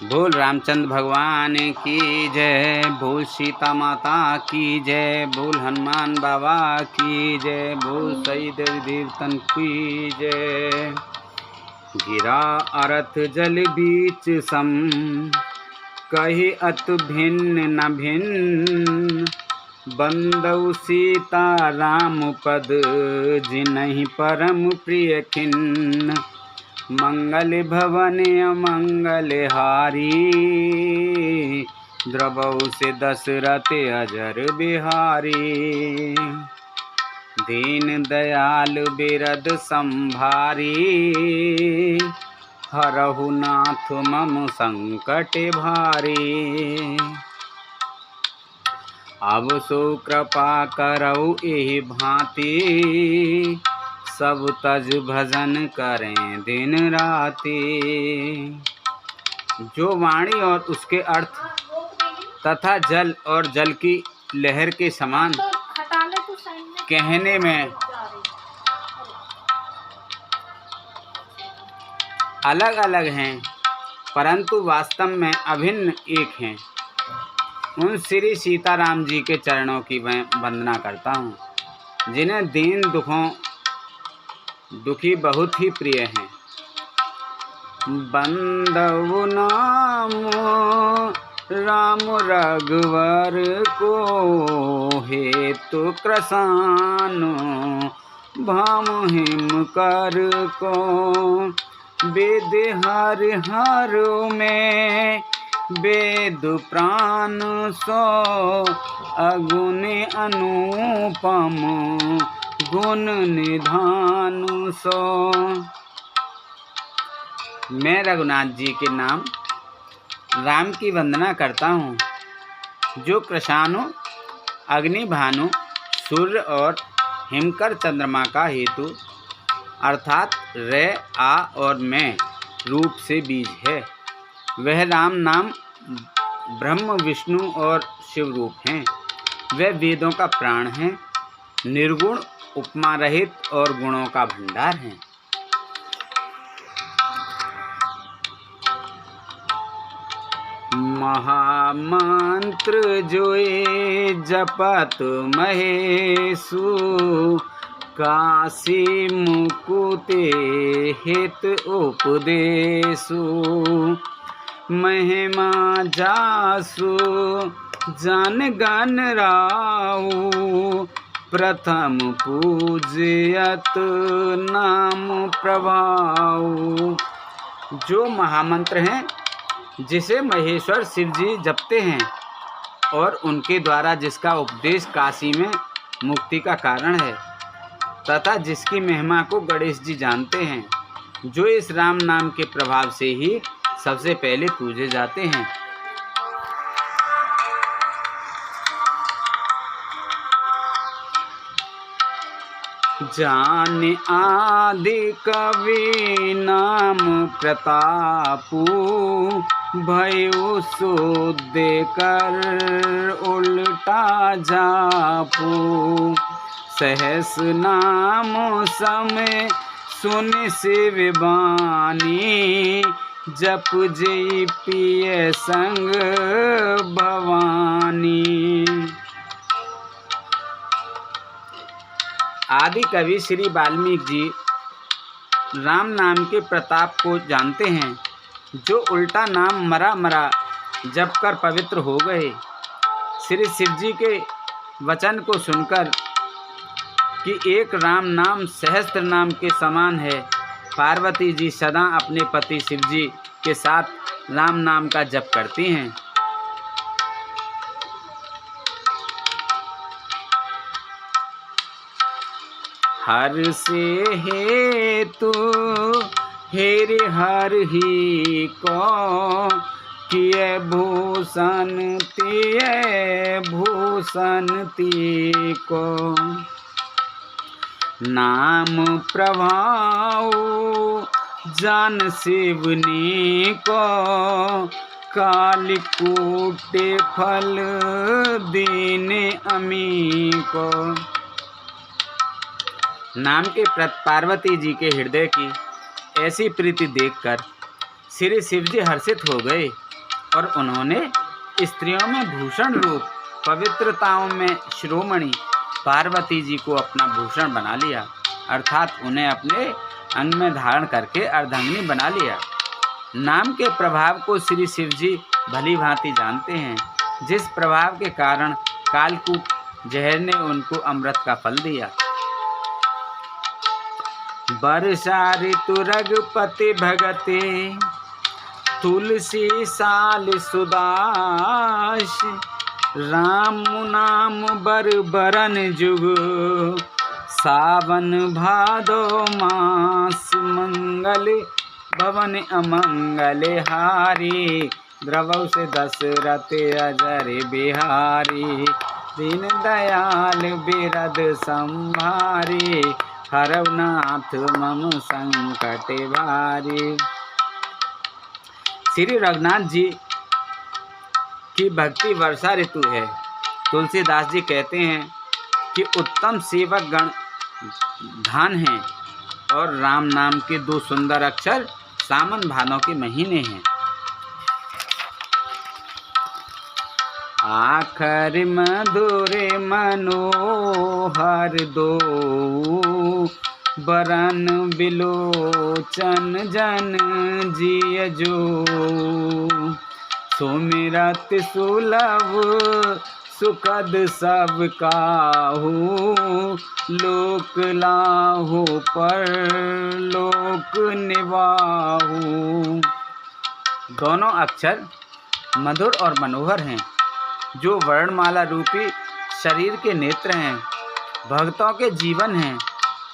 बोल रामचंद्र भगवान की जय, बोल सीता माता की जय, बोल हनुमान बाबा की जय, बोल शहीद देवतन की जय। गिरा अरथ जल बीच सम, कही अत भिन्न न भिन्न, बंदौ सीता राम पद जिनहि परम प्रिय खिन्न। मंगल भवन अमंगल हारी, द्रवहु से दशरथ अजर बिहारी। दीन दयाल बिरद संभारी, हरहु नाथ मम संकट भारी। अब सो कृपा करऊ एहि भांति, सब तज भजन करें दिन राति। जो वाणी और उसके अर्थ तथा जल और जल की लहर के समान कहने में अलग अलग हैं, परंतु वास्तव में अभिन्न एक हैं, उन श्री सीताराम जी के चरणों की मैं वंदना करता हूँ, जिन्हें दीन दुखी बहुत ही प्रिय हैं। बंदौ नाम राम रघुवर को, हेतु कृसानो भाम हिम कर को। वेद हर हर में वेद प्राण सो, अगुण अनुपम गुण निधान सो। मैं रघुनाथ जी के नाम राम की वंदना करता हूँ, जो कृशानु अग्नि भानु सूर्य और हिमकर चंद्रमा का हेतु अर्थात रे आ और मैं रूप से बीज है। वह राम नाम ब्रह्म विष्णु और शिव रूप हैं। वह वेदों का प्राण हैं, निर्गुण उपमा रहित और गुणों का भंडार हैं। महामंत्र जोए जपत महेशु, काशी मुकुते हित उपदेशु। महिमा जासु जन गण राउ, प्रथम पूजयत नाम प्रभाऊ। जो महामंत्र हैं, जिसे महेश्वर शिव जी जपते हैं और उनके द्वारा जिसका उपदेश काशी में मुक्ति का कारण है, तथा जिसकी महिमा को गणेश जी जानते हैं, जो इस राम नाम के प्रभाव से ही सबसे पहले पूजे जाते हैं। जान आदि कवि नाम प्रतापु, भयो शुद्ध कर उल्टा जापू। सहस नाम समय सुन शिव बानी, जप जय पिय संग भवानी। आदि कवि श्री वाल्मीकि जी राम नाम के प्रताप को जानते हैं, जो उल्टा नाम मरा मरा जप कर पवित्र हो गए। श्री शिव जी के वचन को सुनकर कि एक राम नाम सहस्त्र नाम के समान है, पार्वती जी सदा अपने पति शिव जी के साथ राम नाम का जप करती हैं। हर से हेतु हेरि हर ही को, किए भूषण तिए भूषण ती को। नाम प्रभाव जान शिवनी को, कालिकूट फल दीन अमी को। नाम के पार्वती जी के हृदय की ऐसी प्रीति देखकर श्री शिव जी हर्षित हो गए और उन्होंने स्त्रियों में भूषण रूप, पवित्रताओं में शिरोमणि पार्वती जी को अपना भूषण बना लिया, अर्थात उन्हें अपने अंग में धारण करके अर्धांगिनी बना लिया। नाम के प्रभाव को श्री शिव जी भली भांति जानते हैं, जिस प्रभाव के कारण कालकूट जहर ने उनको अमृत का फल दिया। वर्षा ऋतु रघुपति भगते, तुलसी साल सुदास, राम नाम बर बरन जुग, सावन भादो मास, मंगल भवन अमंगल हारी, द्रवौ से दशरथ अजर बिहारी, दीन दयाल बिरद संभारी, हरौ नाथ मम संकट भारी। श्री रघुनाथ जी की भक्ति वर्षा ऋतु है। तुलसीदास जी कहते हैं कि उत्तम सेवक गण धान हैं और राम नाम के 2 सुंदर अक्षर सावन भादों के महीने हैं। आखर मधुर मनोहर दो, बरन बिलोचन जन जिय जो, सुमिरत सुलभ सुखद सब काहू, लोक लाहू पर लोक निवाहू। दोनों अक्षर मधुर और मनोहर हैं, जो वर्णमाला रूपी शरीर के नेत्र हैं, भक्तों के जीवन हैं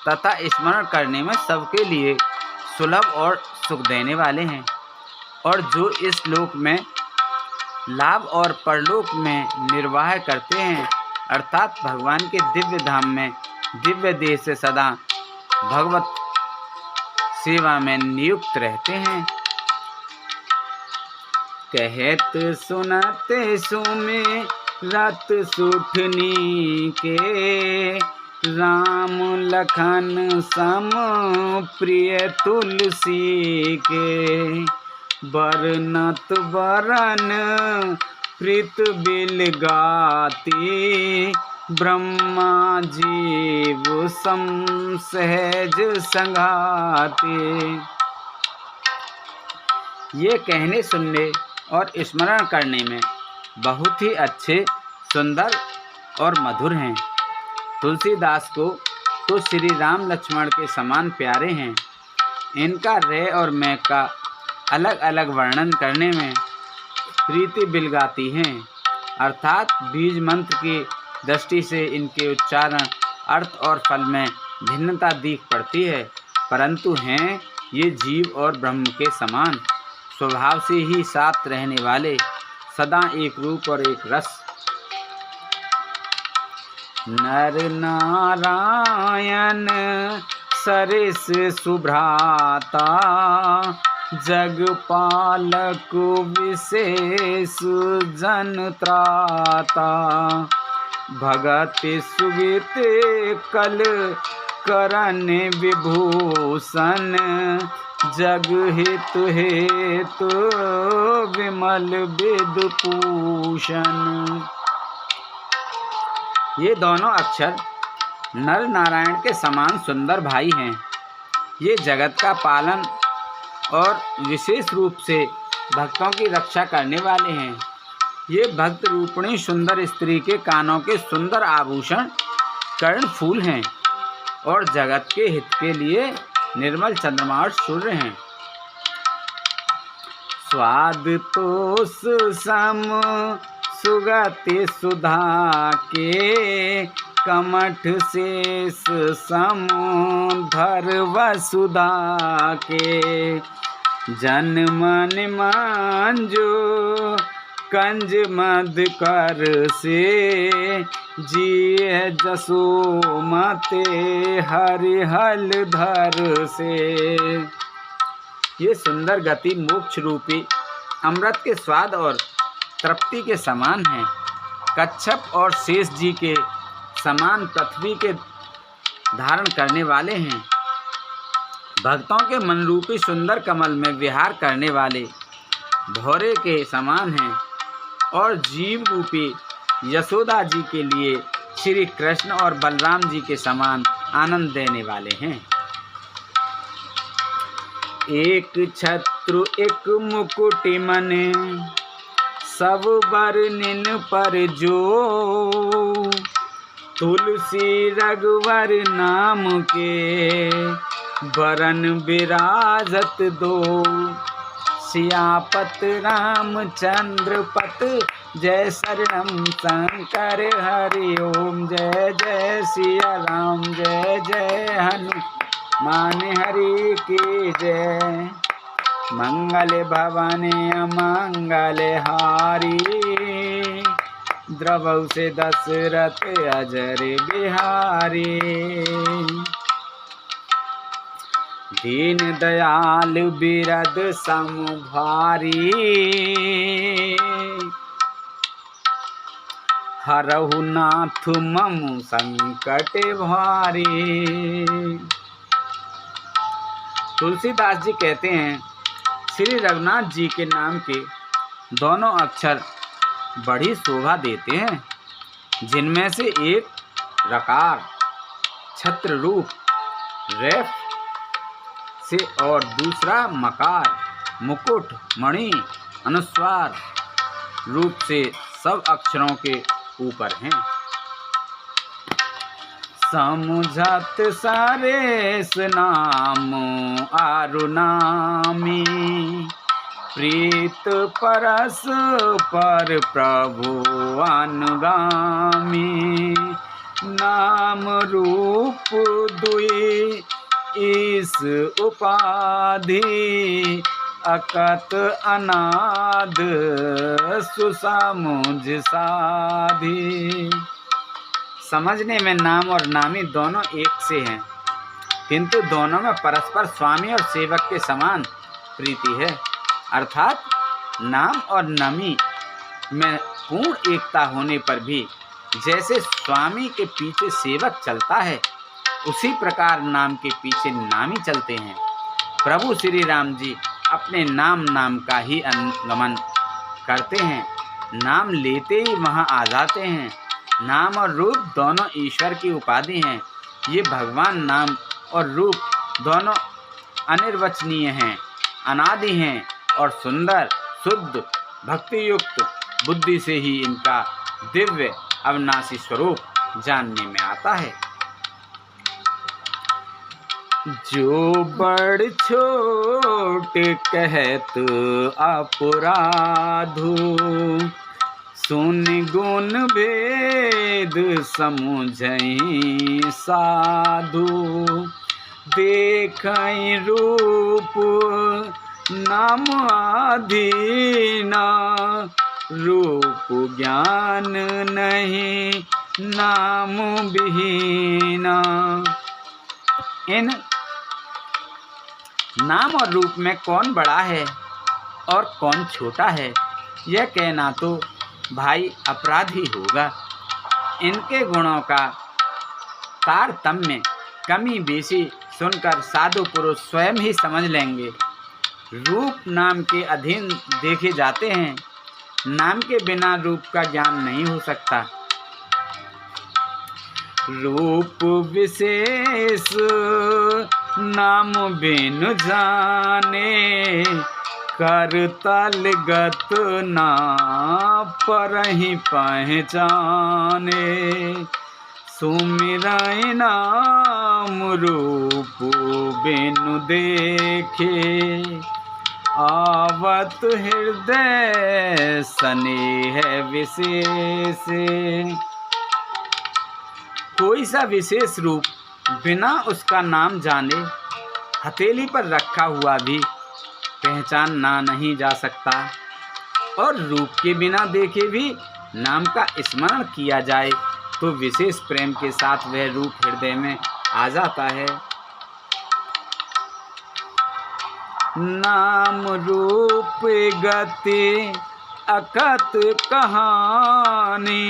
तथा स्मरण करने में सबके लिए सुलभ और सुख देने वाले हैं, और जो इस लोक में लाभ और परलोक में निर्वाह करते हैं, अर्थात भगवान के दिव्य धाम में दिव्य देह से सदा भगवत सेवा में नियुक्त रहते हैं। कहत सुनत सुमिरत सुठनी के, राम लखन सम प्रिय तुलसी के, बरनत बरन प्रीत बिल गाती, ब्रह्मा जीव सम सहज संगाती। ये कहने सुनने और स्मरण करने में बहुत ही अच्छे, सुंदर और मधुर हैं। तुलसीदास को तो श्री राम लक्ष्मण के समान प्यारे हैं। इनका रे और मैं का अलग अलग वर्णन करने में प्रीति बिलगाती हैं, अर्थात बीज मंत्र की दृष्टि से इनके उच्चारण, अर्थ और फल में भिन्नता दिख पड़ती है, परंतु हैं ये जीव और ब्रह्म के समान, स्वभाव से ही साथ रहने वाले, सदा एक रूप और एक रस। नर नारायण सरिस सुभ्राता, जगपालक विशेष जन त्राता, भगत सुगीत कल करन विभूषण, जग हित हेतु विमल विदुभूषण। ये दोनों अक्षर नर नारायण के समान सुंदर भाई हैं। ये जगत का पालन और विशेष रूप से भक्तों की रक्षा करने वाले हैं। ये भक्त रूपिणी सुंदर स्त्री के कानों के सुंदर आभूषण कर्ण फूल हैं और जगत के हित के लिए निर्मल चंद्रमा और सूर्य हैं। स्वाद तोष सम सुगति सुधा के, कमठ शेष सम धर वसुधा के, जन मन मांजो कंज मद कर से, जिय जसोमते हरिहल धर से। ये सुंदर गति मोक्ष रूपी अमृत के स्वाद और तृप्ति के समान है। कच्छप और शेष जी के समान पृथ्वी के धारण करने वाले हैं। भक्तों के मन रूपी सुंदर कमल में विहार करने वाले भौरे के समान हैं और जीव रूपी यशोदा जी के लिए श्री कृष्ण और बलराम जी के समान आनंद देने वाले हैं। एक छत्रु एक मुकुटि मन सब बरनिन पर जो, तुलसी रघुवर नाम के बरन विराजत दो। सियापत रामचंद्र पत जय शरणम शंकर हरि ओम। जय जय सिया राम जय जय हनुमान हरि की जय। मंगल भवानी अमंगल हारी, द्रवौ से दशरथ अजर बिहारी। दीन दयाल बिरद समभारी, हरहु नाथ मम संकट भारी। तुलसीदास जी कहते हैं, श्री रघुनाथ जी के नाम के दोनों अक्षर बड़ी शोभा देते हैं, जिनमें से एक रकार छत्र रूप रेफ से और दूसरा मकार मुकुट मणि अनुस्वार रूप से सब अक्षरों के ऊपर हैं। समुझत सारेस नाम आरुनामी, प्रीत परस पर प्रभु अनुगामी। नाम रूप दुई इस उपाधि, अकत अनाद सुसमुझ साधी। समझने में नाम और नामी दोनों एक से हैं, किंतु दोनों में परस्पर स्वामी और सेवक के समान प्रीति है। अर्थात नाम और नामी में पूर्ण एकता होने पर भी जैसे स्वामी के पीछे सेवक चलता है, उसी प्रकार नाम के पीछे नामी चलते हैं। प्रभु श्री राम जी अपने नाम का ही अनुगमन करते हैं, नाम लेते ही वहाँ आ जाते हैं। नाम और रूप दोनों ईश्वर की उपाधि हैं। ये भगवान नाम और रूप दोनों अनिर्वचनीय हैं, अनादि हैं और सुंदर शुद्ध भक्ति युक्त बुद्धि से ही इनका दिव्य अविनाशी स्वरूप जानने में आता है। जो बड़ छोट कहत अपराधु, सुन गुण भेद समुझई साधु। देखई रूप नाम आधीना, रूप ज्ञान नहीं नाम विहीना। इन नाम और रूप में कौन बड़ा है और कौन छोटा है, यह कहना तो भाई अपराध ही होगा। इनके गुणों का तारतम्य कमी बेसी सुनकर साधु पुरुष स्वयं ही समझ लेंगे। रूप नाम के अधीन देखे जाते हैं, नाम के बिना रूप का ज्ञान नहीं हो सकता। रूप विशेष नाम बिनु जाने, करतल गत ना परहि पहचाने। सुमिरई नाम रूप बिनु देखे, आवत हृदय स्नेह विशेष। कोई सा विशेष रूप बिना उसका नाम जाने हथेली पर रखा हुआ भी पहचाना नहीं जा सकता, और रूप के बिना देखे भी नाम का स्मरण किया जाए तो विशेष प्रेम के साथ वह रूप हृदय में आ जाता है। नाम रूप गति अकत कहानी,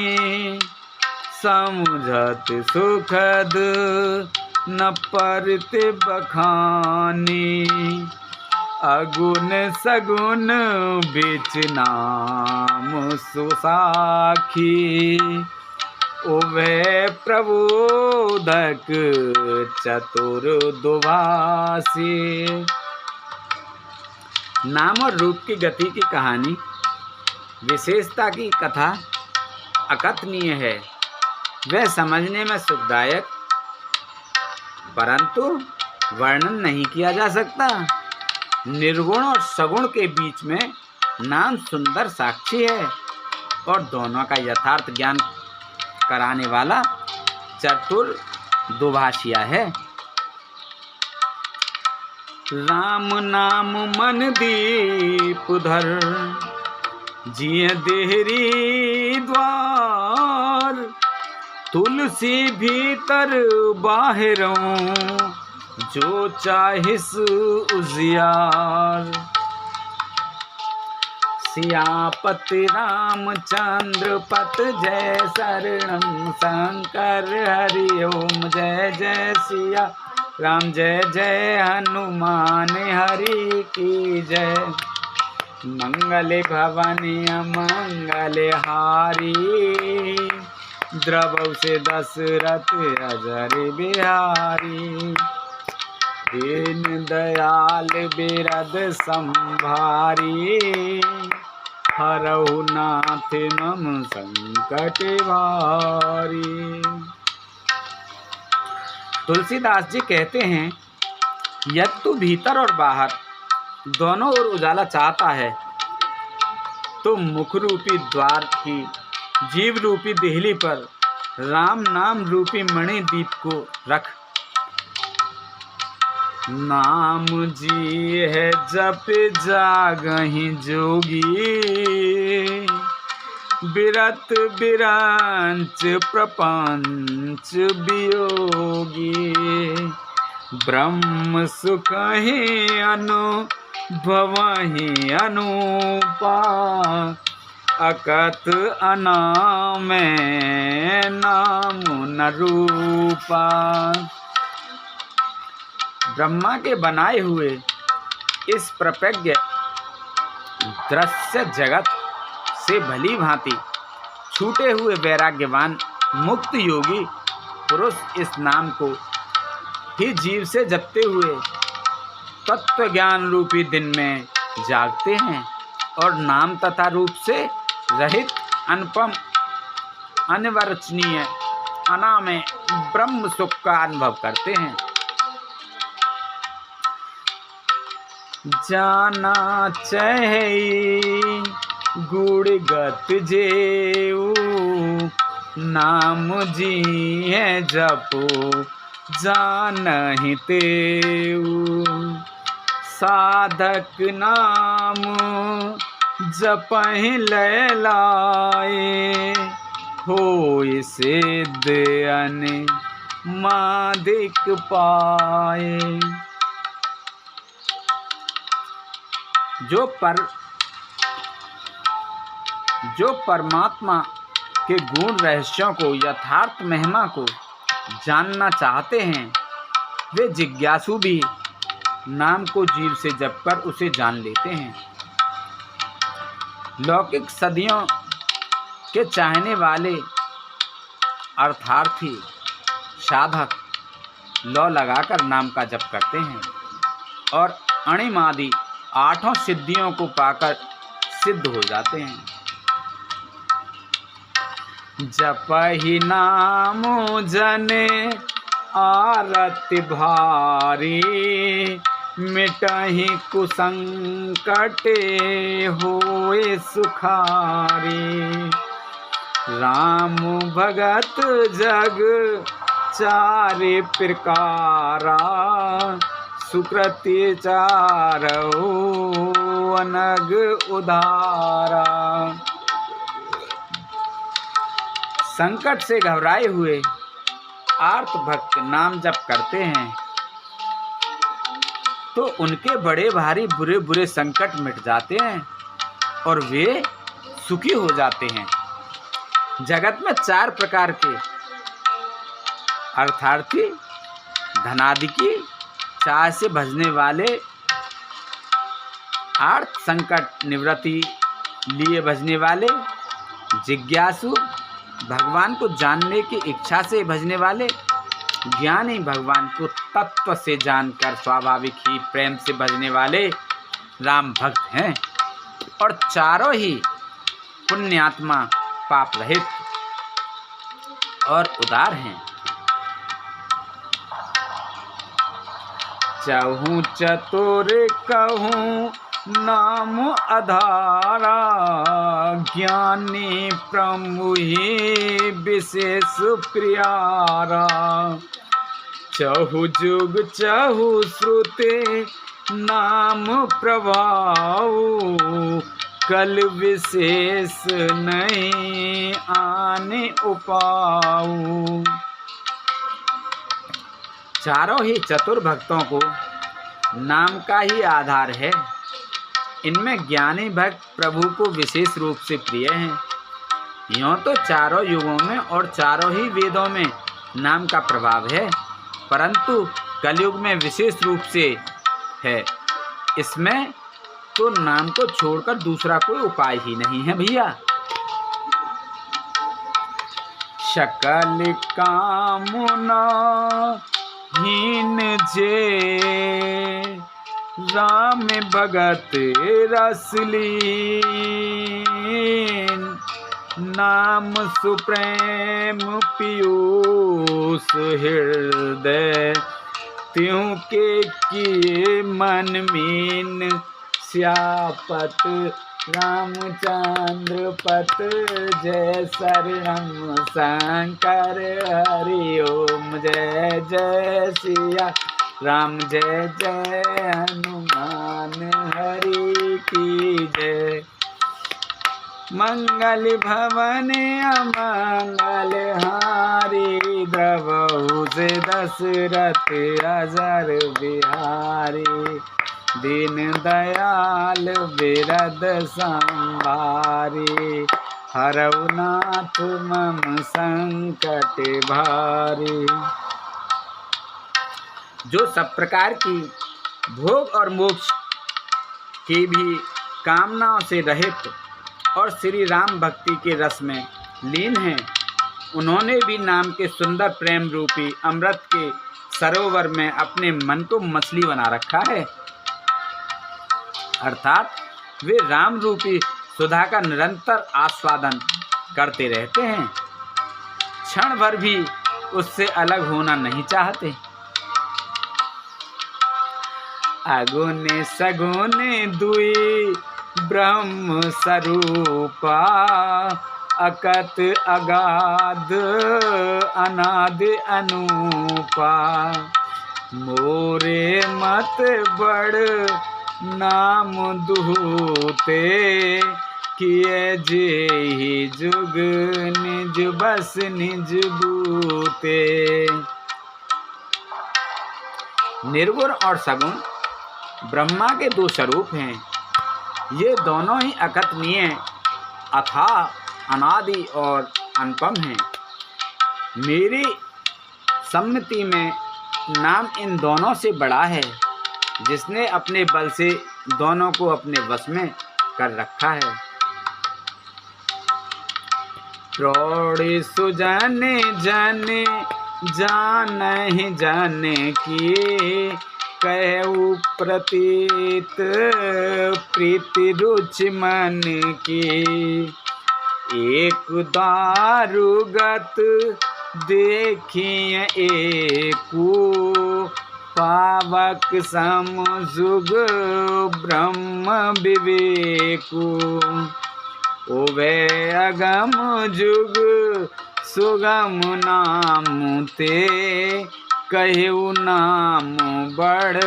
समुझत सुखद न परत बखानी। अगुन सगुन बीच नाम सुसाखी, उभय प्रबोधक चतुर दुभाषी। नाम और रूप की गति की कहानी, विशेषता की कथा अकथनीय है। वह समझने में सुखदायक, परंतु वर्णन नहीं किया जा सकता। निर्गुण और सगुण के बीच में नाम सुंदर साक्षी है और दोनों का यथार्थ ज्ञान कराने वाला चतुर दुभाषिया है। राम नाम मन दीप धर, जिय देहरी द्वार। तुलसी भीतर बाहरों, जो चाहिस उजियार। सियापति रामचंद्र पत जय शरणम शंकर हरि ओम। जय जय सिया राम जय जय हनुमान हरि की जय। मंगल भवनी मंगल हारी, द्रवौ से दशरथ अजर बिहारी। दीन दयाल बिरद संभारी, हरहु नाथ मम संकट भारी। तुलसीदास जी कहते हैं, यदि तू भीतर और बाहर दोनों ओर उजाला चाहता है तो मुख रूपी द्वार की जीव रूपी देहली पर राम नाम रूपी मणि दीप को रख। नाम जी है जप जागहि जोगी, बिरत बिरंच प्रपंच वियोगी। ब्रह्म सुख ही अनुभवहि अनूपा, अकथ अनाम नाम न रूपा। ब्रह्मा के बनाए हुए इस प्रपज्ञ दृश्य जगत से भली भांति छूटे हुए वैराग्यवान मुक्त योगी पुरुष इस नाम को ही जीव से जपते हुए तत्व ज्ञान रूपी दिन में जागते हैं और नाम तथा रूप से रहित अनुपम अनिर्वचनीय अनामय ब्रह्म सुख का अनुभव करते हैं। जाना चाहे गुणगत जेऊ, नाम जी है जपो जानहि तेऊ। साधक नाम जपहि लय लाए, होय सिद्ध अनमादिक पाए। जो परमात्मा के गुण रहस्यों को यथार्थ महिमा को जानना चाहते हैं, वे जिज्ञासु भी नाम को जीव से जपकर उसे जान लेते हैं। लौकिक सदियों के चाहने वाले अर्थार्थी साधक लौ लगाकर नाम का जप करते हैं और अणिमादि आठों सिद्धियों को पाकर सिद्ध हो जाते हैं। जपहि नाम जने आरति भारी, मिटहि कुसंकटे होए सुखारी। राम भगत जग चारि प्रकारा, सुकृति चारौ अनग उधारा। संकट से घबराए हुए आर्त भक्त नाम जप करते हैं तो उनके बड़े भारी बुरे बुरे संकट मिट जाते हैं और वे सुखी हो जाते हैं। जगत में चार प्रकार के अर्थार्थी, धनादि की चाह से भजने वाले आर्थ संकट निवृत्ति लिए भजने वाले, जिज्ञासु, भगवान को जानने की इच्छा से भजने वाले, ज्ञानी, भगवान को तत्व से जानकर स्वाभाविक ही प्रेम से भजने वाले राम भक्त हैं। और चारों ही पुण्यात्मा, पाप रहित और उदार हैं। चहूँ चतुर कहूँ नाम आधारा, ज्ञानी प्रभु ही विशेष प्यारा। चहु जुग चहु श्रुते नाम प्रभाव, कल विशेष नहीं आने उपाऊ। चारों ही चतुर भक्तों को नाम का ही आधार है। इनमें ज्ञानी भक्त प्रभु को विशेष रूप से प्रिय हैं। यूँ तो चारों युगों में और चारों ही वेदों में नाम का प्रभाव है, परंतु कलयुग में विशेष रूप से है। इसमें तो नाम को छोड़कर दूसरा कोई उपाय ही नहीं है भैया। शकल कामना हीन जे राम भगत रसलीन, नाम सुप्रेम पीयूष हृदय, त्यों के किए मन मीन, श्यापत रामचंद्र पत जय शरणम शंकर हरि ओम, जय जय सिया राम, जय जय हनुमान हरि की जय। मंगल भवन अमंगल हारी, द्रवहु से दशरथ अजर बिहारी, दीन दयाल बिरद संभारी, हरऊ नाथ मम संकट भारी। जो सब प्रकार की भोग और मोक्ष की भी कामनाओं से रहित और श्री राम भक्ति के रस में लीन हैं, उन्होंने भी नाम के सुंदर प्रेम रूपी अमृत के सरोवर में अपने मन को मछली बना रखा है। अर्थात वे राम रूपी सुधा का निरंतर आस्वादन करते रहते हैं, क्षण भर भी उससे अलग होना नहीं चाहते। अगुने सगुने दुई ब्रह्म स्वरूपा, अकत अगाध अनाद अनूपा, मोरे मत बड़ नाम दुहते, किए जे जुग निज बस निज बूते। निर्गुण और सगुण ब्रह्मा के दो स्वरूप हैं। ये दोनों ही अकथनीय, अथाह, अनादि और अनुपम हैं। मेरी सम्मति में नाम इन दोनों से बड़ा है, जिसने अपने बल से दोनों को अपने वश में कर रखा है। प्रौढ़ सुजन जन जान जाने की, कहु प्रतीत प्रीति रुचि मन की, एक दारुगत देखिए एकू, पावक समजुग ब्रह्म विवेकु, ओवे अगम जुग सुगम नाम ते, कहु नाम बड़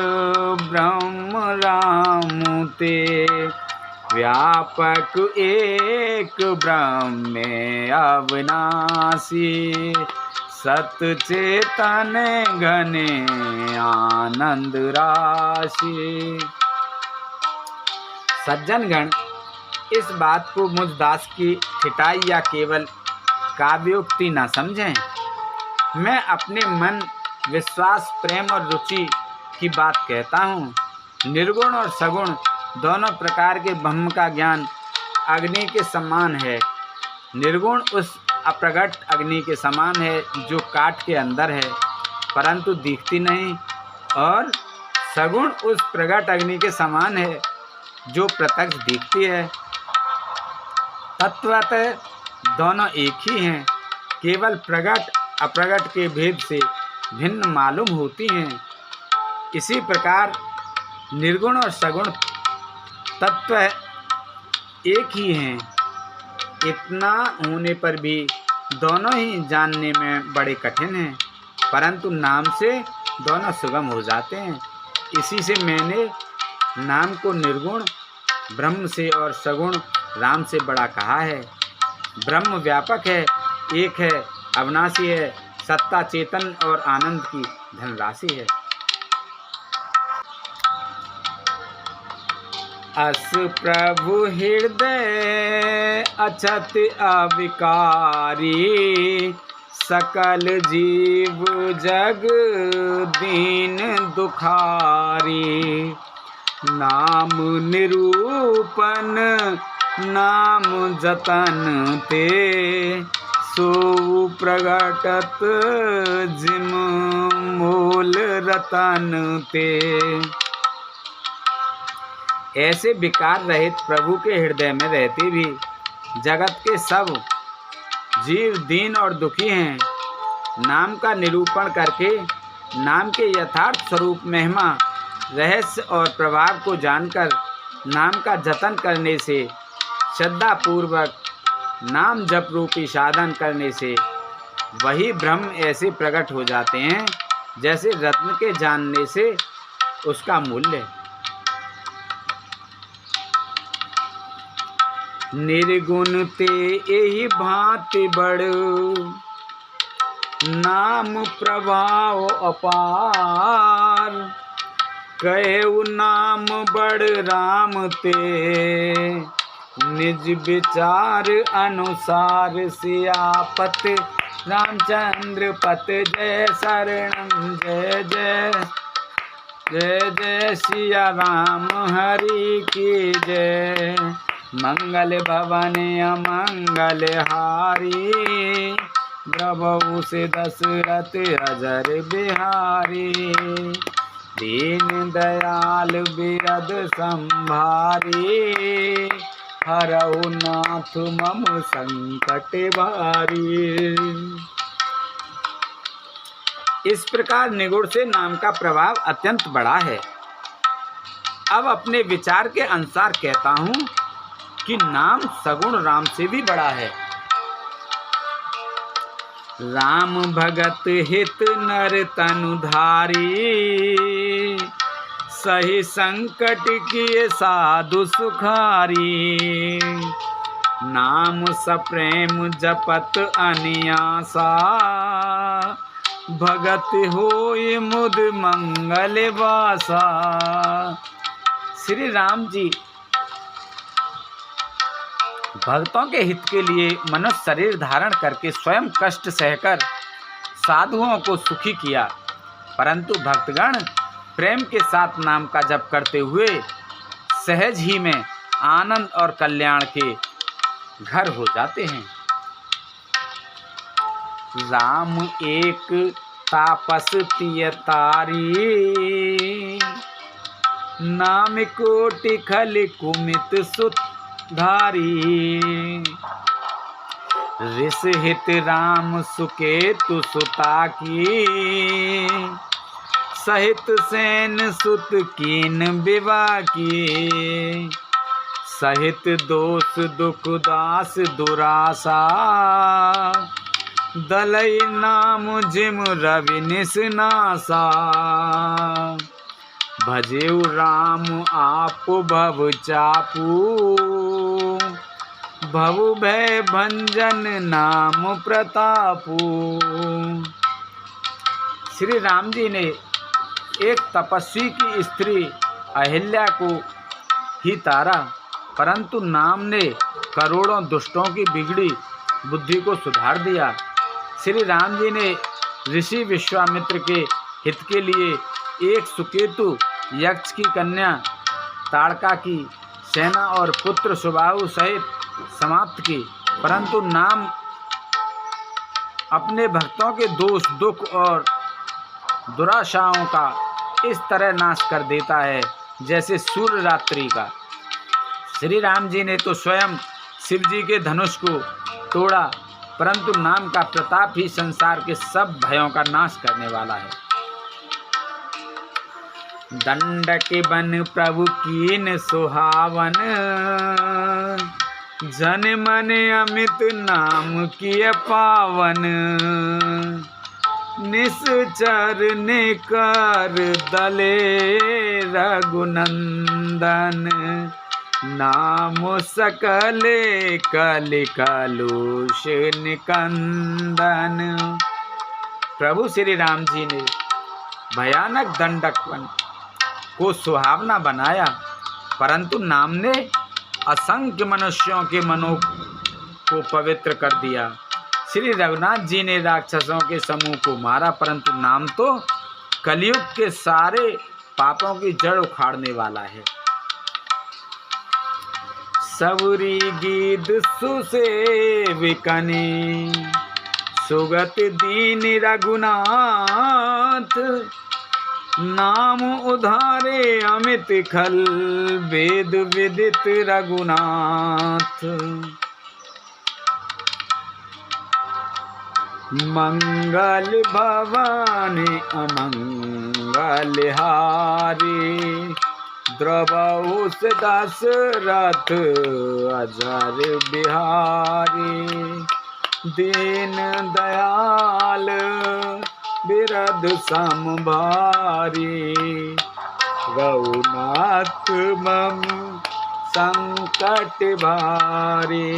ब्रह्म राम ते, व्यापक एक ब्रह्म अविनाशी, सत चेतन घने आनंद राशि। सज्जनगण, इस बात को मुझ दास की ठिठाई या केवल काव्योक्ति न समझें। मैं अपने मन, विश्वास, प्रेम और रुचि की बात कहता हूँ। निर्गुण और सगुण दोनों प्रकार के ब्रह्म का ज्ञान अग्नि के समान है। निर्गुण उस अप्रगट अग्नि के समान है जो काठ के अंदर है परंतु दिखती नहीं, और सगुण उस प्रगट अग्नि के समान है जो प्रत्यक्ष दिखती है। तत्वतः दोनों एक ही हैं, केवल प्रगट अप्रगट के भेद से भिन्न मालूम होती हैं। इसी प्रकार निर्गुण और सगुण तत्व एक ही हैं। इतना होने पर भी दोनों ही जानने में बड़े कठिन हैं, परंतु नाम से दोनों सुगम हो जाते हैं। इसी से मैंने नाम को निर्गुण ब्रह्म से और सगुण राम से बड़ा कहा है। ब्रह्म व्यापक है, एक है, अविनाशी है, सत्ता, चेतन और आनंद की धनराशि है। अस प्रभु हृदय अछत अविकारी, सकल जीव जग दीन दुखारी। नाम निरूपण नाम जतन ते, सो प्रगटत जिम मूल रतन ते। ऐसे विकार रहित प्रभु के हृदय में रहते भी जगत के सब जीव दीन और दुखी हैं। नाम का निरूपण करके नाम के यथार्थ स्वरूप, महिमा, रहस्य और प्रभाव को जानकर नाम का जतन करने से, श्रद्धा पूर्वक नाम जप रूपी साधन करने से वही ब्रह्म ऐसे प्रकट हो जाते हैं जैसे रत्न के जानने से उसका मूल्य। निर्गुण ते यही भांति बड़, नाम प्रभाव अपार। कहु नाम बड़ राम ते, निज विचार अनुसार। सियापत रामचंद्र पत जय शरणम जय जय। जय जय सिया राम हरि की जय। मंगल भवन अमंगल हारी, प्रभु से दशरथ अजर बिहारी। दीन दयाल बिरद संभारी, हरहु नाथ मम संकट भारी। इस प्रकार निगुण से नाम का प्रभाव अत्यंत बड़ा है। अब अपने विचार के अनुसार कहता हूँ कि नाम सगुण राम से भी बड़ा है। राम भगत हित नर तनुधारी, सही संकट किए साधु सुखारी। नाम सप्रेम जपत अनियासा, भगत होय मुद मंगल वासा। श्री राम जी भक्तों के हित के लिए मनुष्य शरीर धारण करके स्वयं कष्ट सहकर साधुओं को सुखी किया, परंतु भक्तगण प्रेम के साथ नाम का जप करते हुए सहज ही में आनंद और कल्याण के घर हो जाते हैं। राम एक तापस तियतारी, नाम कोटि खल कुमित सुत धारी। ऋष हित राम सुकेतु सुता की, सहित सेन सुत कीन विवाह की। सहित दोष दुख दास दुरासा, दलई नाम जिम रवि निसनासा। भजेउ राम आप भव चापू, भव भय भंजन नाम प्रतापू। श्री राम जी ने एक तपस्वी की स्त्री अहिल्या को ही तारा, परंतु नाम ने करोड़ों दुष्टों की बिगड़ी बुद्धि को सुधार दिया। श्री राम जी ने ऋषि विश्वामित्र के हित के लिए एक सुकेतु यक्ष की कन्या ताड़का की सेना और पुत्र सुबाहु सहित समाप्त की, परंतु नाम अपने भक्तों के दोष, दुख और दुराशाओं का इस तरह नाश कर देता है जैसे सूर्य रात्रि का। श्री राम जी ने तो स्वयं शिव जी के धनुष को तोड़ा, परंतु नाम का प्रताप ही संसार के सब भयों का नाश करने वाला है। दंडक बन प्रभु कीन सुहावन, जन मन अमित नाम किय पावन। निश्चर निकर दले रघुनंदन, नाम सकले कलि कलुष निकंदन। प्रभु श्री राम जी ने भयानक दंडकवन को सुहावना बनाया, परंतु नाम ने असंख्य मनुष्यों के मनों को पवित्र कर दिया। श्री रघुनाथ जी ने राक्षसों के समूह को मारा, परंतु नाम तो कलयुग के सारे पापों की जड़ उखाड़ने वाला है। सबरी गीत सुसेविकने, सुगत दीन रघुनाथ। नाम उधारे अमित खल, वेद विदित रघुनाथ। मंगल भवानी अमंगल हारी, द्रवहु से दशरथ अजर बिहारी। दीन दयाल बिरध समभारी, रघुनाथ मम संकट भारी।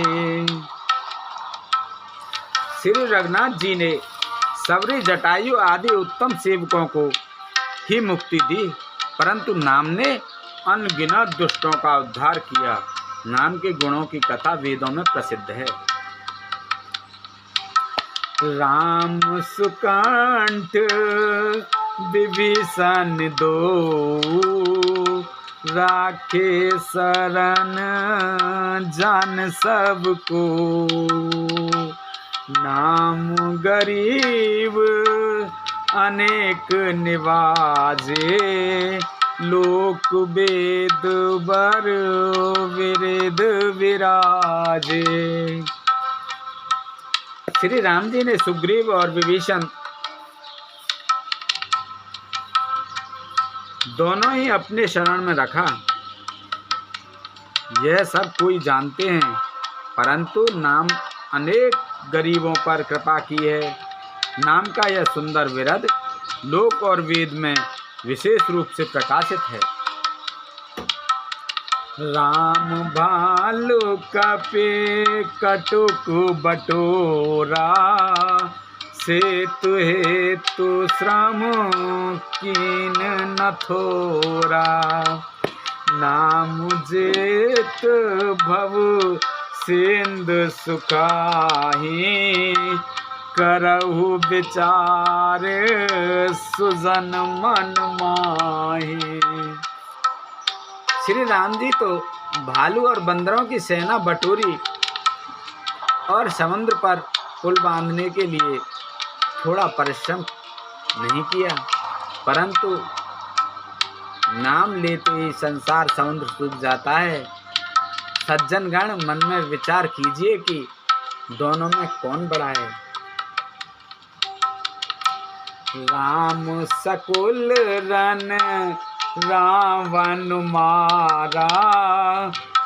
श्री रघुनाथ जी ने सबरी, जटायु आदि उत्तम सेवकों को ही मुक्ति दी, परंतु नाम ने अनगिनत दुष्टों का उद्धार किया। नाम के गुणों की कथा वेदों में प्रसिद्ध है। राम सुकंठ विभीषण दो, राखे शरण जान सबको। नाम गरीब अनेक निवाजे, लोक वेद बर विरिद विराजे। श्री राम जी ने सुग्रीव और विभीषण दोनों ही अपने शरण में रखा, यह सब कोई जानते हैं, परंतु नाम अनेक गरीबों पर कृपा की है। नाम का यह सुंदर विरद लोक और वेद में विशेष रूप से प्रकाशित है। राम भालु कपे कटुक बटोरा, सेतु हेतु श्रम कीन न थोरा। नाम जेत भव सिंधु सुखाही, करहु विचार सुजन मन माही। श्री राम जी तो भालू और बंदरों की सेना बटोरी और समुद्र पर पुल बांधने के लिए थोड़ा परिश्रम नहीं किया, परंतु नाम लेते ही संसार समुद्र सूख जाता है। सज्जनगण, मन में विचार कीजिए कि दोनों में कौन बड़ा है। राम सकुल रन रावण मारा,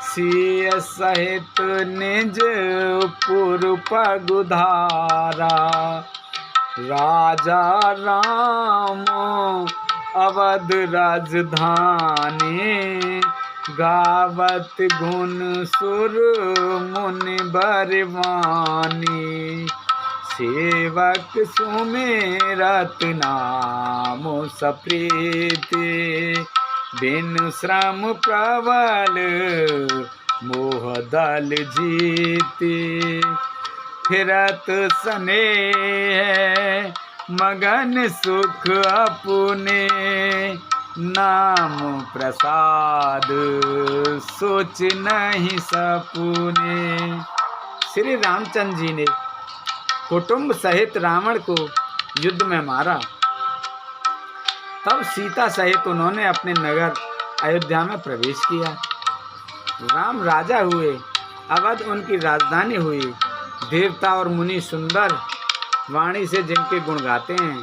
सिय सहित निज पुर पगुधारा। राजा राम अवध राजधानी, गावत गुण सुर मुनि बरवानी। सेवक सुमेरत नाम सप्रीति, बिन श्रम प्रबल मोह दल जीति। फिरत स्नेह मगन सुख अपने, नाम प्रसाद सोच नहीं सपुने। श्री रामचंद्र जी ने कुटुंब सहित रावण को युद्ध में मारा। तब सीता सहित उन्होंने अपने नगर अयोध्या में प्रवेश किया। राम राजा हुए, अवध उनकी राजधानी हुई। देवता और मुनि सुंदर वाणी से जिनके गुण गाते हैं,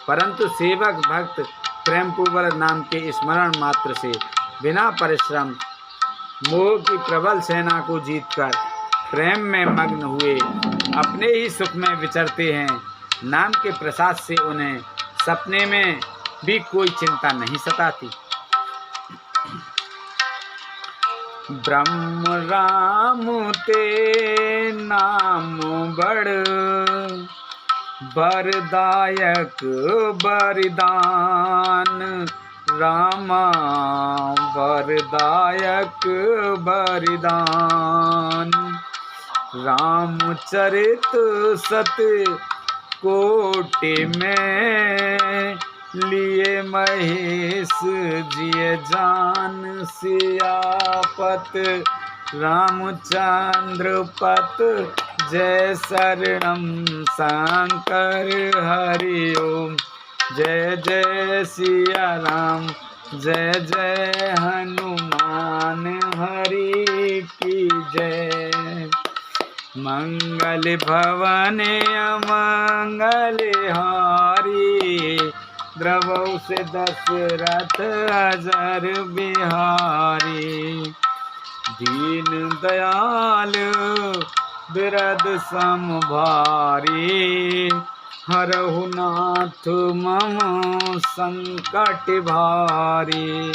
परंतु सेवक भक्त प्रेम पूर्वक नाम के स्मरण मात्र से बिना परिश्रम मोह की प्रबल सेना को जीतकर प्रेम में मग्न हुए अपने ही सुख में विचरते हैं। नाम के प्रसाद से उन्हें सपने में भी कोई चिंता नहीं सताती। ब्रह्म राम ते नाम बड़ वरदायक वरदान, रामा वरदायक वरदान। रामचरित सत कोटि में लिए महेश जिय जान, सियापत रामचंद्र पत जय शरणम शंकर हरि ओम। जय जय सिया राम, जय जय हनुमान हरि की जय। मंगल भवन अमंगल हारी, द्रवौ से दशरथ अजर बिहारी। दीन दयाल बिरद सम भारी, हरहु नाथ मम संकट भारी।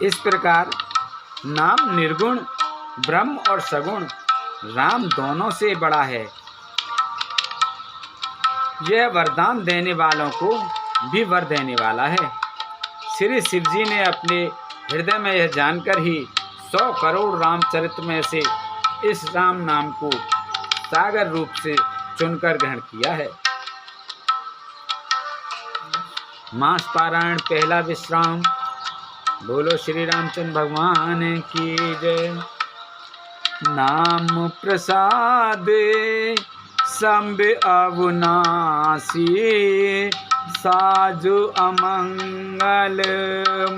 इस प्रकार नाम निर्गुण ब्रह्म और सगुण राम दोनों से बड़ा है। यह वरदान देने वालों को भी वर देने वाला है। श्री शिव जी ने अपने हृदय में यह जानकर ही 100 करोड़ रामचरित में से इस राम नाम को सागर रूप से चुनकर ग्रहण किया है। मास पारायण पहला विश्राम। बोलो श्री रामचंद्र भगवान की जय। नाम प्रसाद संब अविनाशी, साजु अमंगल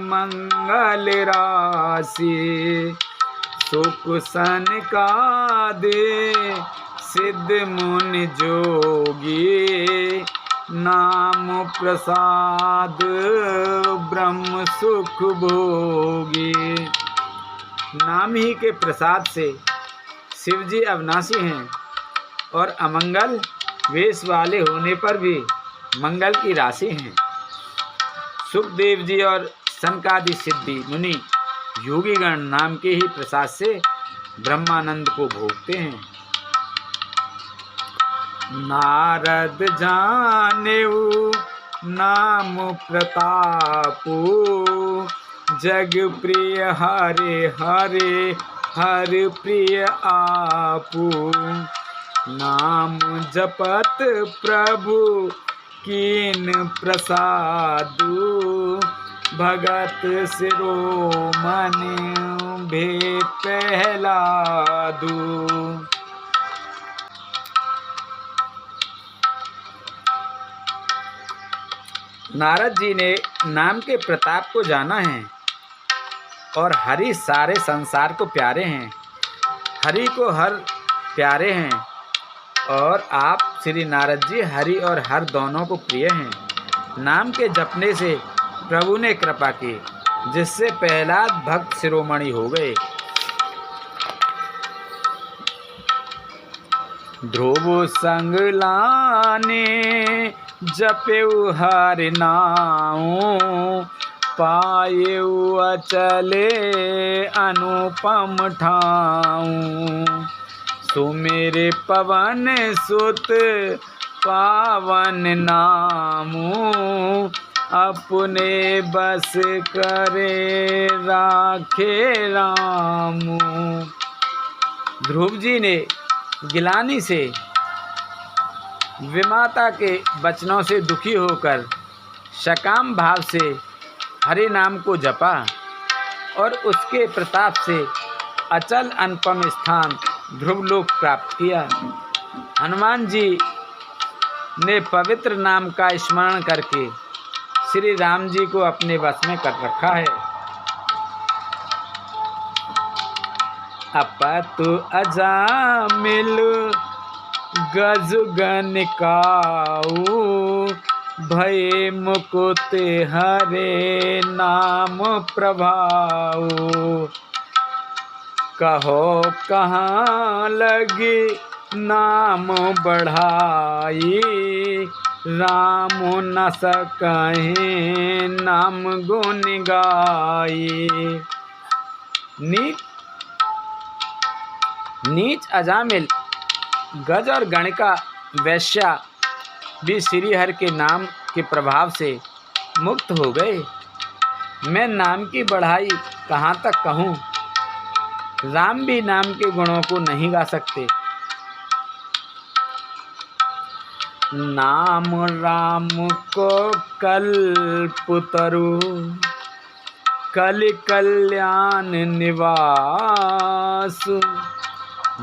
मंगल राशि। सुख सन का दे सिद्ध मुनि जोगी, नाम प्रसाद ब्रह्म सुख भोगी। नाम ही के प्रसाद से शिव जी अविनाशी हैं और अमंगल वेश वाले होने पर भी मंगल की राशि हैं। सुखदेव जी और सनकादि सिद्धि मुनि योगीगण नाम के ही प्रसाद से ब्रह्मानंद को भोगते हैं। नारद जानेऊ नाम प्रतापू, जग प्रिय हरे हरे हर प्रिय आपू। नाम जपत प्रभु कीन प्रसादु, भगत शिरोमणि भे प्रहलादु। नारद जी ने नाम के प्रताप को जाना है और हरि सारे संसार को प्यारे हैं। हरि को हर प्यारे हैं और आप श्री नारद जी हरि और हर दोनों को प्रिय हैं। नाम के जपने से प्रभु ने कृपा की, जिससे प्रहलाद भक्त शिरोमणि हो गए। ध्रुव संग लाने जपेउ हरि नाउ, पायेउ अचले अनुपम ठाऊ। सुमेरे पवन सुत पावन नामू, अपने बस करे राखे रामू। ध्रुव जी ने गिलानी से विमाता के वचनों से दुखी होकर सकाम भाव से हरि नाम को जपा और उसके प्रताप से अचल अनुपम स्थान ध्रुवलोक प्राप्त किया। हनुमान जी ने पवित्र नाम का स्मरण करके श्री राम जी को अपने वश में कर रखा है। अपतु अजामिल गज गन काऊ भय मुकुत हरे नाम प्रभाऊ। कहो कहाँ लगी नाम बढ़ाई राम न सकहीं नाम गुण गाई। नीच अजामिल गज और गणिका वैश्या भी श्री हरि के नाम के प्रभाव से मुक्त हो गए। मैं नाम की बढ़ाई कहाँ तक कहूँ, राम भी नाम के गुणों को नहीं गा सकते। नाम राम को कल्पतरु कलि कल्याण निवास।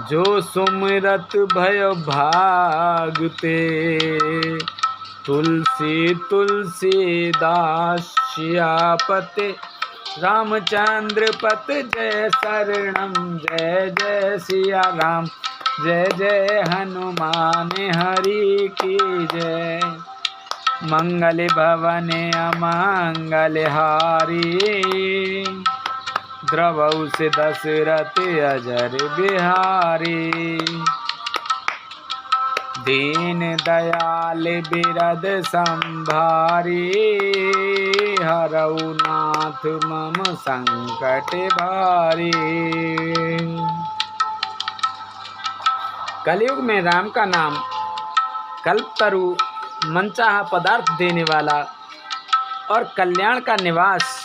जो सुमिरत भय भागते तुलसी तुलसीदास सियापते रामचंद्र पत जय शरणम जय जय सिया राम जय जय हनुमान हरि की जय। मंगल भवन अमंगल हारी द्रवौ से दशरथ अजर बिहारी। दीन दयाल बिरद संभारी हरऊ नाथ मम संकट भारी। कलयुग में राम का नाम कल्पतरु मनचाहा पदार्थ देने वाला और कल्याण का निवास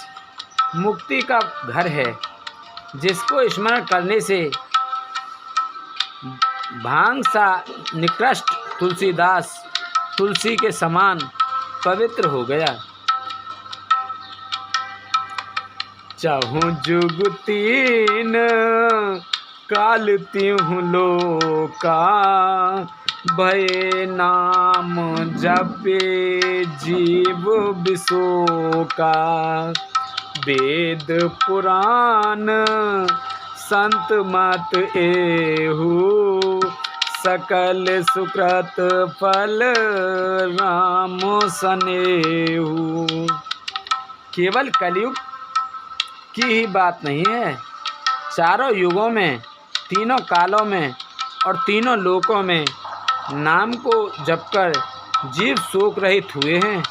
मुक्ति का घर है। जिसको स्मरण करने से भांग सा निकृष्ट तुलसीदास तुलसी के समान पवित्र हो गया। चाहूं जुग तीन काल त्यों लोका भय नाम जपे जीव विशोका। वेद पुराण संत मत एहू सकल सुकृत फल राम सनेहू। केवल कलयुग की ही बात नहीं है, चारों युगों में तीनों कालों में और तीनों लोकों में नाम को जपकर जीव शोक रहित हुए हैं।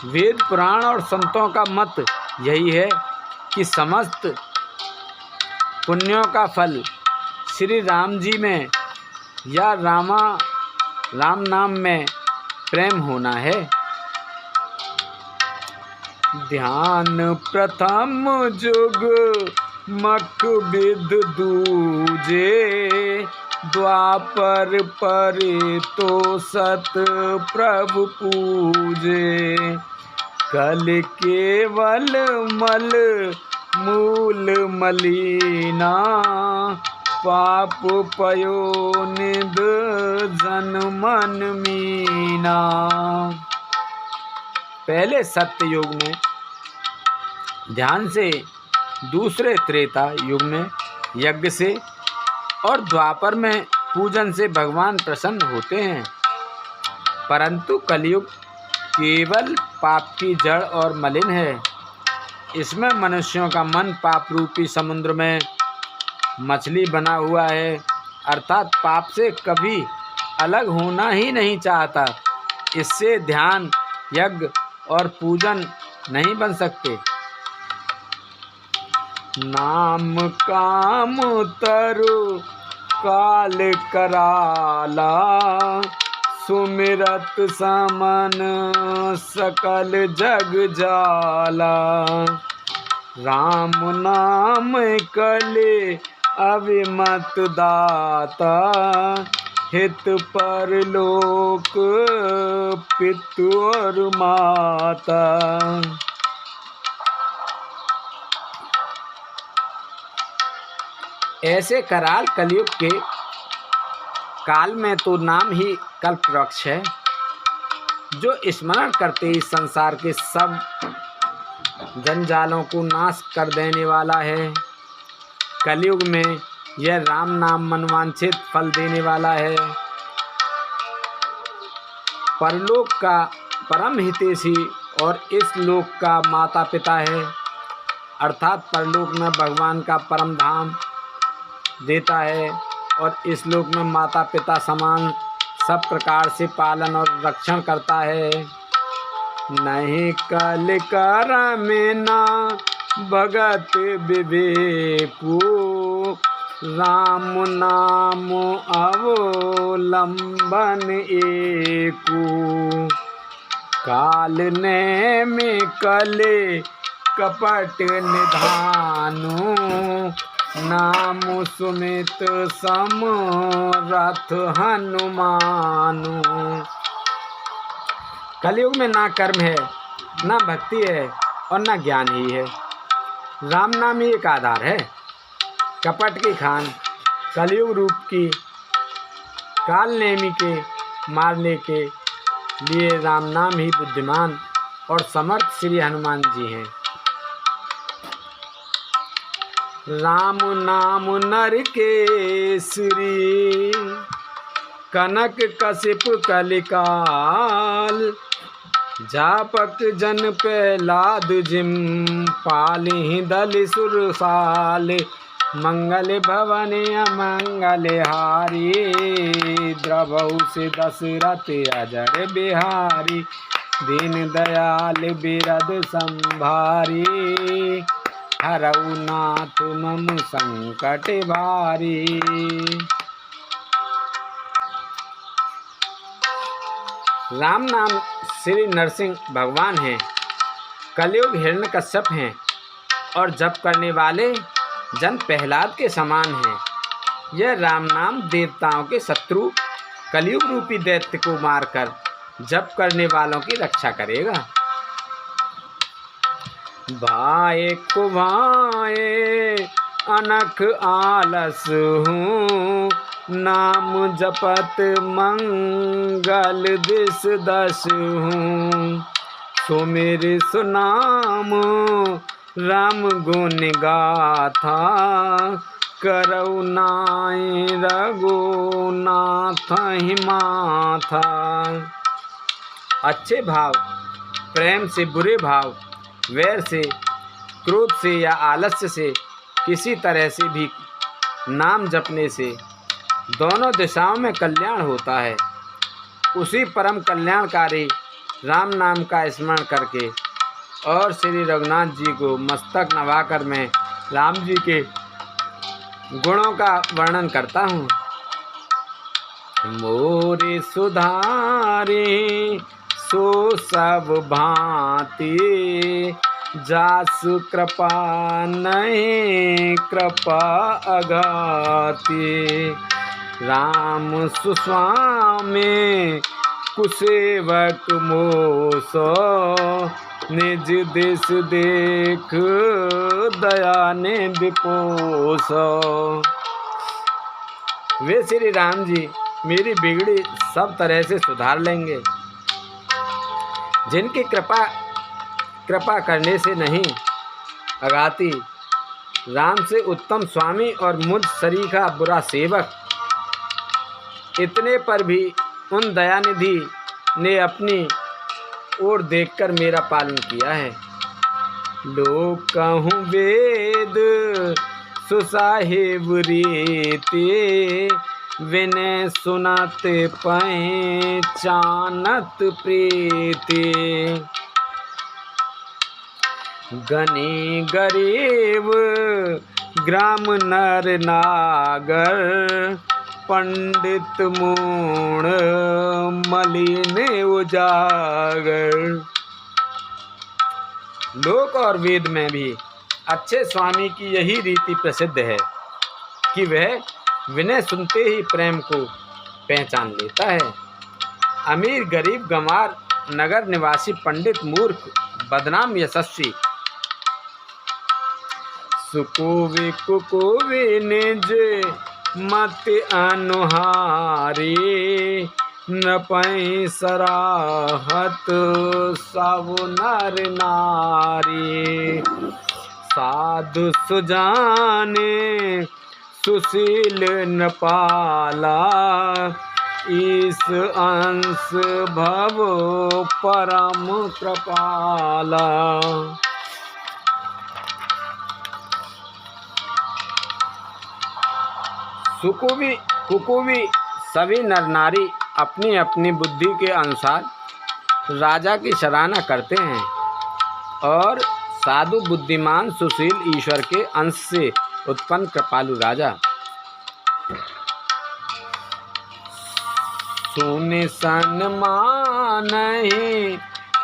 वेद पुराण और संतों का मत यही है कि समस्त पुण्यों का फल श्री राम जी में या राम नाम में प्रेम होना है। ध्यान प्रथम जुग मख विद दूजे द्वापर पर तो सत प्रभु पूजे। कल केवल मल मूल मलिना पाप पयो निध जन मन मीना। पहले सत्य युग में ध्यान से, दूसरे त्रेता युग में यज्ञ से और द्वापर में पूजन से भगवान प्रसन्न होते हैं। परंतु कलयुग केवल पाप की जड़ और मलिन है। इसमें मनुष्यों का मन पाप रूपी समुद्र में मछली बना हुआ है, अर्थात पाप से कभी अलग होना ही नहीं चाहता। इससे ध्यान, यज्ञ और पूजन नहीं बन सकते। नाम काम तरु काल कराला सुमिरत समन सकल जग जाला। राम नाम कले अविमत दाता हित परलोक पितु और माता। ऐसे कराल कलयुग के काल में तो नाम ही कल्प वृक्ष है, जो स्मरण करते ही संसार के सब जंजालों को नाश कर देने वाला है। कलयुग में यह राम नाम मनवांछित फल देने वाला है। परलोक का परम हितैषी और इस लोक का माता पिता है, अर्थात परलोक में भगवान का परम धाम देता है और इस लोक में माता पिता समान सब प्रकार से पालन और रक्षण करता है। नहीं कल कर में ना भगत विवेकु, राम नाम अवलंबन एकु। काल ने में कले कपट निधानु, नाम सुमित समरथ हनुमानु। कलयुग में ना कर्म है, ना भक्ति है और ना ज्ञान ही है। राम नाम ही एक आधार है। कपट की खान कलयुग रूप की काल नेमी के मारने के लिए राम नाम ही बुद्धिमान और समर्थ श्री हनुमान जी हैं। राम नाम नर केसरी, कनक कशिप कलिकाल। जापक जन प्रहलाद जिम, पालिहि दल सुरसाल। मंगल भवन अमंगल हारी, द्रवहु से दशरथ अजर बिहारी। दीन दयाल बिरद संभारी, हरऊ नाथ मम संकट भारी। राम नाम श्री नरसिंह भगवान हैं, कलयुग हिरण्यकश्यप हैं और जप करने वाले जन प्रहलाद के समान हैं। यह राम नाम देवताओं के शत्रु कलयुग रूपी दैत्य को मारकर जप करने वालों की रक्षा करेगा। भाए को भाए अनख आलस हूँ, नाम जपत मंगल दिस दस हूँ। सुमिर सुनाम राम गुण गाथा, करऊ नाय रघुनाथ ही माथा। अच्छे भाव, प्रेम से बुरे भाव, वैर से, क्रोध से या आलस्य से किसी तरह से भी नाम जपने से दोनों दिशाओं में कल्याण होता है। उसी परम कल्याणकारी राम नाम का स्मरण करके और श्री रघुनाथ जी को मस्तक नवाकर मैं राम जी के गुणों का वर्णन करता हूँ। मोरे सुधारी सो सब भांति, जासु कृपा नहीं कृपा अगाति। राम सुस्वामी कुसेवक मोसो, निज देश देख दया ने विपोसो। वे श्री राम जी मेरी बिगड़ी सब तरह से सुधार लेंगे, जिनकी कृपा करने से नहीं अगाती। राम से उत्तम स्वामी और मुझ सरीखा बुरा सेवक, इतने पर भी उन दयानिधि ने अपनी ओर देखकर मेरा पालन किया है। लोक कहूँ वेद सुसाहिब रीति, विनय सुनत पहचानत प्रीति। गनी गरीब ग्राम नर नागर, पंडित मूण मलिन उजागर। लोक और वेद में भी अच्छे स्वामी की यही रीति प्रसिद्ध है कि वह विनय सुनते ही प्रेम को पहचान लेता है। अमीर गरीब गंवार नगर निवासी पंडित मूर्ख बदनाम यशस्वी सुकुवि कुकुवि निज मत अनुहारी नपै सराहत सब नर नारी साधु सुजाने सुशील नृपाला ईश अंश भव परम कृपाला। सुकुवि कुकुवि सभी नर नारी अपनी अपनी बुद्धि के अनुसार राजा की सराहना करते हैं और साधु बुद्धिमान सुशील ईश्वर के अंश से उत्पन्न कृपालु राजा सुनि सन्मान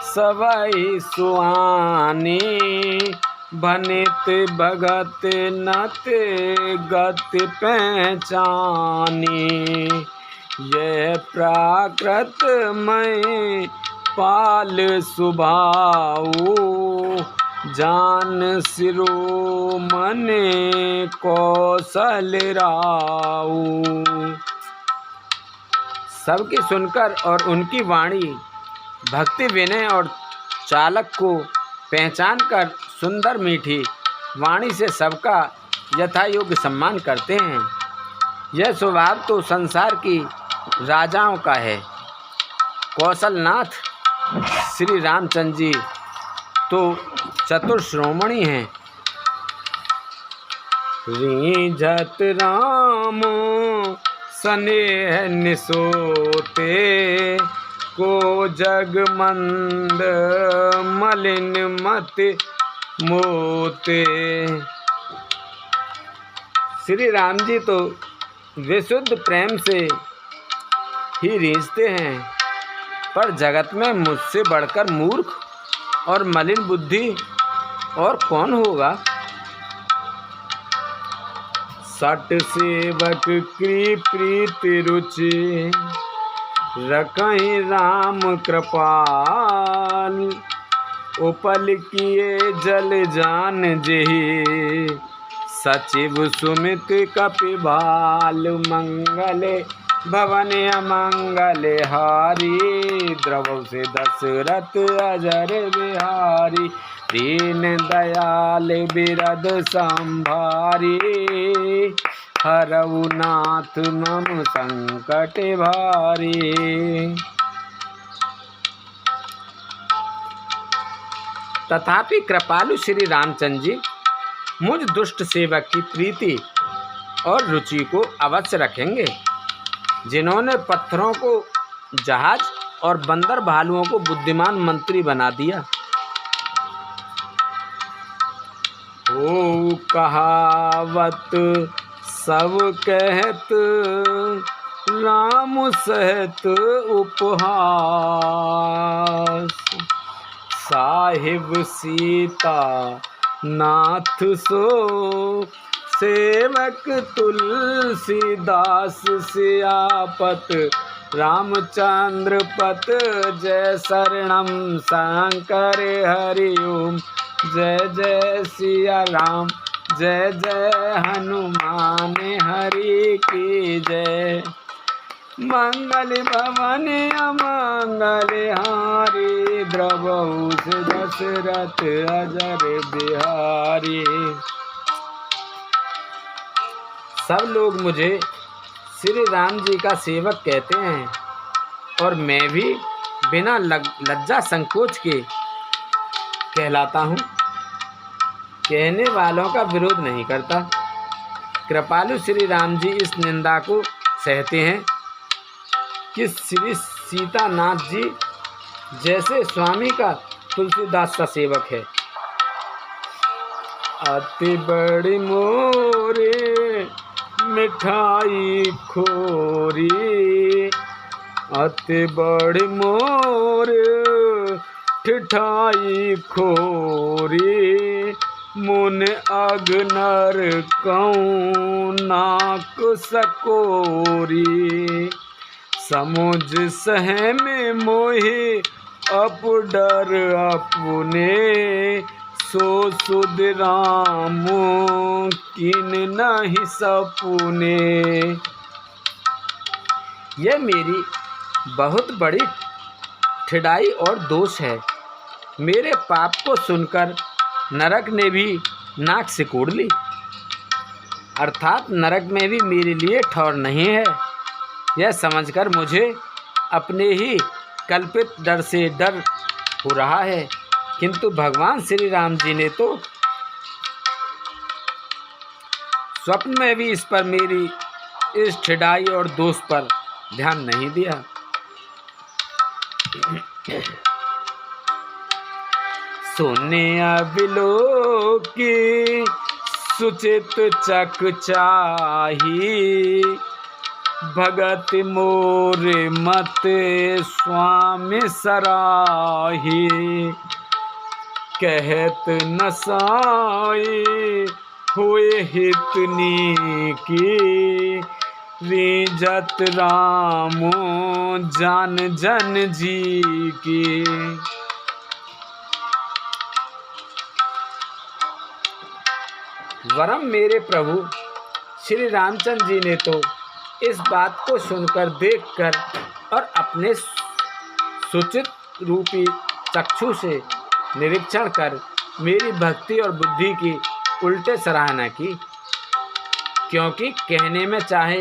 सबई सुआनी भनित भगत नत गत पहचानी यह प्राकृत में पाल सुभाऊ जान सिरो मन कौशल राऊ। सबकी सुनकर और उनकी वाणी भक्ति विनय और चालक को पहचान कर सुंदर मीठी वाणी से सबका यथा योग्य सम्मान करते हैं। यह स्वभाव तो संसार की राजाओं का है। कौशलनाथ श्री रामचंद्र जी तो चतुर श्रोमणी हैं। रीझत राम स्नेह निसोते को जग मंद मलिन मत मोते। श्री राम जी तो विशुद्ध प्रेम से ही रीझते हैं, पर जगत में मुझसे बढ़कर मूर्ख और मलिन बुद्धि और कौन होगा। सट सेवक की प्रीति रुचि रखहि राम कृपाल उपल किए जल जान जेहि सचिव सुमित कपिभाल मंगल भवन अमंगल हारी द्रव से दशरथ अजर बिहारी दीन दयाल बिरद संभारी हरऊ नाथ मम संकट भारी। तथापि कृपालु श्री रामचंद्र जी मुझ दुष्ट सेवक की प्रीति और रुचि को अवश्य रखेंगे, जिन्होंने पत्थरों को जहाज और बंदर भालुओं को बुद्धिमान मंत्री बना दिया। ओ कहावत सब कहत राम सहत उपहास साहिब सीता नाथ सो सेवक तुलसीदास सियापत रामचंद्र पत जय शरणम शंकर हरि ओम जय जय सिया राम जय जय हनुमान हरि की जय। मंगल भवन अमंगल हारी द्रवहु दशरथ अजर बिहारी। सब लोग मुझे श्री राम जी का सेवक कहते हैं और मैं भी बिना लज्जा संकोच के कहलाता हूँ। कहने वालों का विरोध नहीं करता। कृपालु श्री राम जी इस निंदा को सहते हैं कि श्री सीतानाथ जी जैसे स्वामी का तुलसीदास का सेवक है। अति बड़ी मोरे मिठाई खोरी अति बड़ी मोरे ठिठाई खोरी मुन अगनर कौं नाक सकोरी। समुझ सहमे मोहि अप डर अपने, सो सुध राम किन नहीं सपुने। यह मेरी बहुत बड़ी ठिठाई और दोष है। मेरे पाप को सुनकर नरक ने भी नाक सिकोड़ ली, अर्थात नरक में भी मेरे लिए ठौर नहीं है। यह समझकर मुझे अपने ही कल्पित डर से डर हो रहा है, किंतु भगवान श्री राम जी ने तो स्वप्न में भी इस पर मेरी इस ठिठाई और दोष पर ध्यान नहीं दिया। सोने अविलोकी सुचित चक चाही, भगत मोर मत स्वामी सराही। कहत न साई हुए हितनी की, रीजत रामो जान जन जी की। वरम मेरे प्रभु श्री रामचंद्र जी ने तो इस बात को सुनकर, देखकर और अपने सुचित रूपी चक्षु से निरीक्षण कर मेरी भक्ति और बुद्धि की उल्टे सराहना की। क्योंकि कहने में चाहे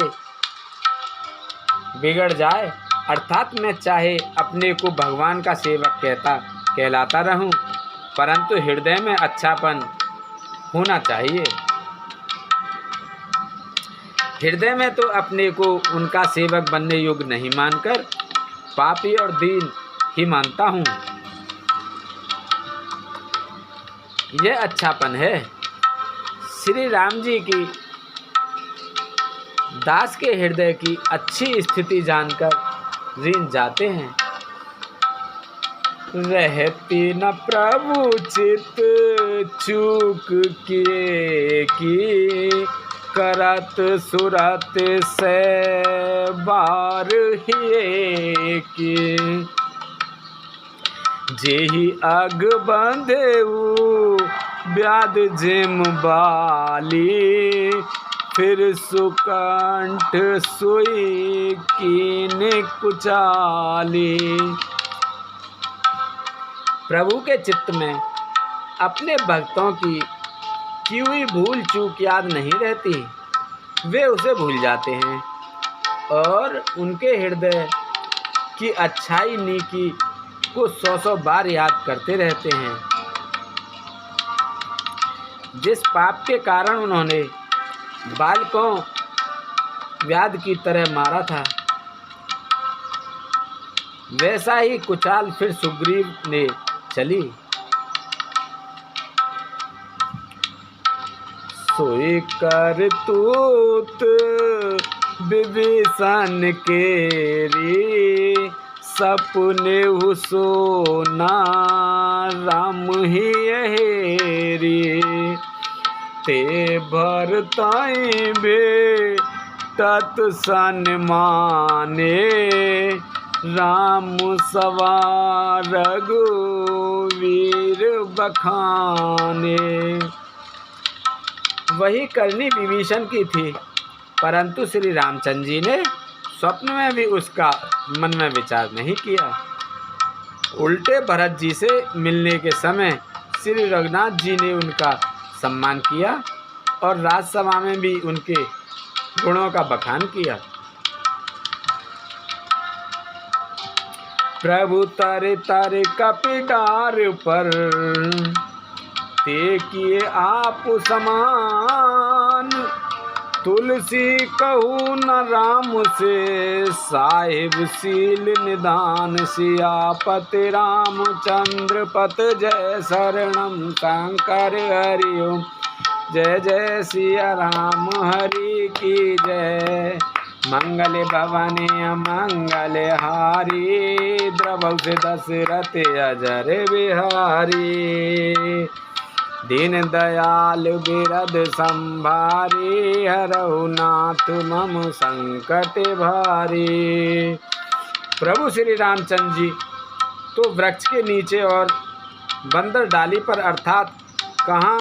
बिगड़ जाए, अर्थात मैं चाहे अपने को भगवान का सेवक कहलाता रहूं, परंतु हृदय में अच्छापन होना चाहिए। हृदय में तो अपने को उनका सेवक बनने योग्य नहीं मानकर पापी और दीन ही मानता हूँ। यह अच्छापन है। श्री राम जी की दास के हृदय की अच्छी स्थिति जानकर रीन जाते हैं। रहती न प्रभु चित चूक किए की, करत सुरत से बार हिए की। जेहि अग बंधेऊ व्याध जिम बाली, फिर सुकंठ सुई कीन कुचाली। प्रभु के चित्त में अपने भक्तों की हुई भूल चूक याद नहीं रहती, वे उसे भूल जाते हैं और उनके हृदय की अच्छाई नीकी को 100 बार याद करते रहते हैं। जिस पाप के कारण उन्होंने बालकों व्याध की तरह मारा था, वैसा ही कुचाल फिर सुग्रीव ने चली। सोई करतूत विभीषण केरी, सपने सोना राम ही हेरी। ते भरताई बे तत् सन्माने, राम सवार रघुवीर बखाने। वही करनी विभीषण की थी, परंतु श्री रामचंद्र जी ने स्वप्न में भी उसका मन में विचार नहीं किया। उल्टे भरत जी से मिलने के समय श्री रघुनाथ जी ने उनका सम्मान किया और राजसभा में भी उनके गुणों का बखान किया। प्रभु तारे तारे कपिडार पर, ते किए आप समान। तुलसी कहू न राम से, साहिब सील निदान। सियापति रामचंद्र पत जय शरणम शंकर हरि ओम। जय जय सिया राम हरि की जय। मंगल भवने मंगल हारी, द्रवौ से दशरथ अजर बिहारी। दीन दयाल बिरद संभारी, हरौ नाथ मम संकट भारी। प्रभु श्री रामचंद्र जी तो वृक्ष के नीचे और बंदर डाली पर अर्थात कहाँ